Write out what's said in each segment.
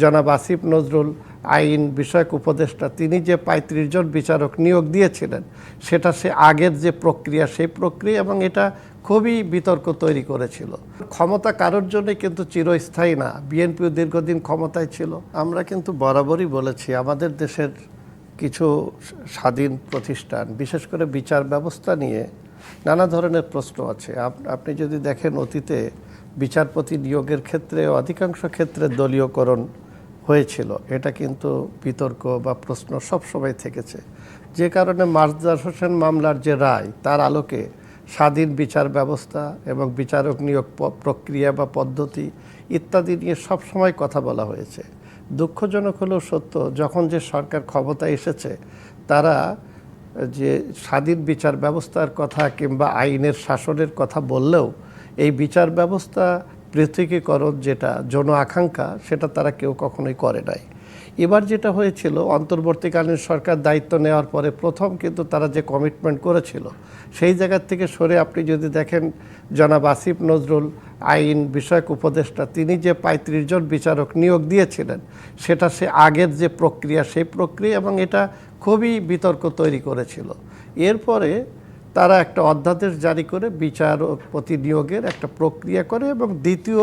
জনাব আসিফ নজরুল আইন বিষয়ক উপদেষ্টা তিনি যে ৩৫ জন বিচারক নিয়োগ দিয়েছিলেন সেটা সে আগের যে প্রক্রিয়া সেই প্রক্রিয়া, এবং এটা খুবই বিতর্ক তৈরি করেছিল। ক্ষমতা কারোর জন্য কিন্তু চিরস্থায়ী না, বিএনপিও দীর্ঘদিন ক্ষমতায় ছিল। আমরা কিন্তু বরাবরই বলেছি আমাদের দেশের কিছু স্বাধীন প্রতিষ্ঠান বিশেষ করে বিচার ব্যবস্থা নিয়ে নানা ধরনের প্রশ্ন আছে। আপনি যদি দেখেন অতীতে বিচারপতি নিয়োগের ক্ষেত্রে অধিকাংশ ক্ষেত্রে দলীয়করণ হয়েছিল, এটা কিন্তু বিতর্ক বা প্রশ্ন সবসময় থেকেছে। যে কারণে মারজার হোসেন মামলার যে রায় তার আলোকে স্বাধীন বিচার ব্যবস্থা এবং বিচারক নিয়োগ প্রক্রিয়া বা পদ্ধতি ইত্যাদি নিয়ে সবসময় কথা বলা হয়েছে। দুঃখজনক হলেও সত্য, যখন যে সরকার ক্ষমতায় এসেছে তারা যে স্বাধীন বিচার ব্যবস্থার কথা কিংবা আইনের শাসনের কথা বললেও এই বিচার ব্যবস্থা পৃথকীকরণ যেটা জন আকাঙ্ক্ষা সেটা তারা কেউ কখনোই করে নাই। এবার যেটা হয়েছিল, অন্তর্বর্তীকালীন সরকার দায়িত্ব নেওয়ার পরে প্রথম কিন্তু তারা যে কমিটমেন্ট করেছিল সেই জায়গার থেকে সরে আপনি যদি দেখেন জনাব আসিফ নজরুল আইন বিষয়ক উপদেষ্টা তিনি যে ৩৫ জন বিচারক নিয়োগ দিয়েছিলেন সেটা সে আগের যে প্রক্রিয়া সেই প্রক্রিয়া, এবং এটা খুবই বিতর্ক তৈরি করেছিল। এরপরে তারা একটা অধ্যাদেশ জারি করে বিচারপতি নিয়োগের একটা প্রক্রিয়া করে, এবং দ্বিতীয়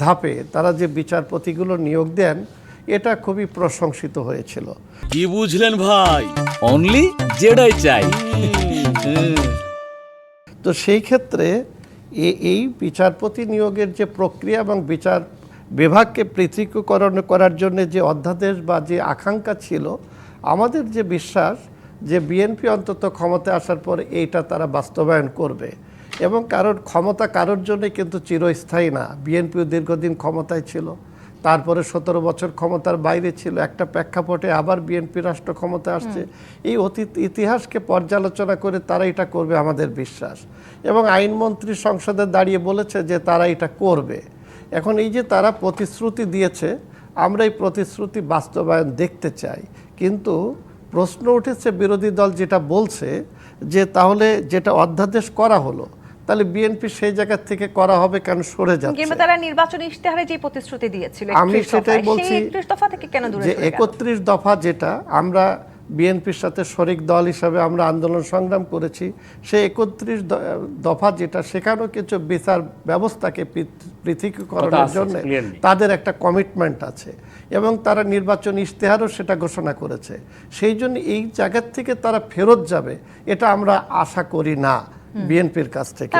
ধাপে তারা যে বিচারপতিগুলো নিয়োগ দেন এটা খুবই প্রশংসিত হয়েছিল। কি বুঝলেন ভাই? অনলি যেটাই চাই। তো সেই ক্ষেত্রে এই বিচারপতি নিয়োগের যে প্রক্রিয়া এবং বিচার বিভাগকে পৃথকীকরণ করার জন্য যে অধ্যাদেশ বা যে আকাঙ্ক্ষা ছিল, আমাদের যে বিশ্বাস যে বিএনপি অন্তত ক্ষমতায় আসার পর এইটা তারা বাস্তবায়ন করবে। এবং ক্ষমতা কারোর জন্যই কিন্তু চিরস্থায়ী না, বিএনপিও দীর্ঘদিন ক্ষমতায় ছিল, তারপরে ১৭ বছর ক্ষমতার বাইরে ছিল, একটা প্রেক্ষাপটে আবার বিএনপি রাষ্ট্র ক্ষমতা আসছে। এই অতীত ইতিহাসকে পর্যালোচনা করে তারা এটা করবে আমাদের বিশ্বাস। এবং আইনমন্ত্রী সংসদে দাঁড়িয়ে বলেছে যে তারা এটা করবে। এখন এই যে তারা প্রতিশ্রুতি দিয়েছে, আমরা এই প্রতিশ্রুতি বাস্তবায়ন দেখতে চাই। কিন্তু প্রশ্ন উঠেছে বিরোধী দল যেটা বলছে যে তাহলে যেটা অধ্যাদেশ করা হলো তাহলে বিএনপি সেই জায়গা থেকে করা হবে কেন সরে যাচ্ছে? কিংবা তারা নির্বাচনী ইশতেহারে যে প্রতিশ্রুতি দিয়েছিল আমি সেটাই বলছি, 31 দফা থেকে কেন দূরে যে সরে গেল? 31 দফা যেটা আমরা বিএনপির সাথে শরিক দল হিসাবে আমরা আন্দোলন সংগ্রাম করেছি, সেই 31 দফা যেটা সেখানেও কিছু বিচার ব্যবস্থাকে পৃথকীকরণের জন্য তাদের একটা কমিটমেন্ট আছে, এবং তারা নির্বাচনী ইশতেহারও সেটা ঘোষণা করেছে। সেই জন্য এই জায়গার থেকে তারা ফেরত যাবে এটা আমরা আশা করি না বিএনপির কাছ থেকে।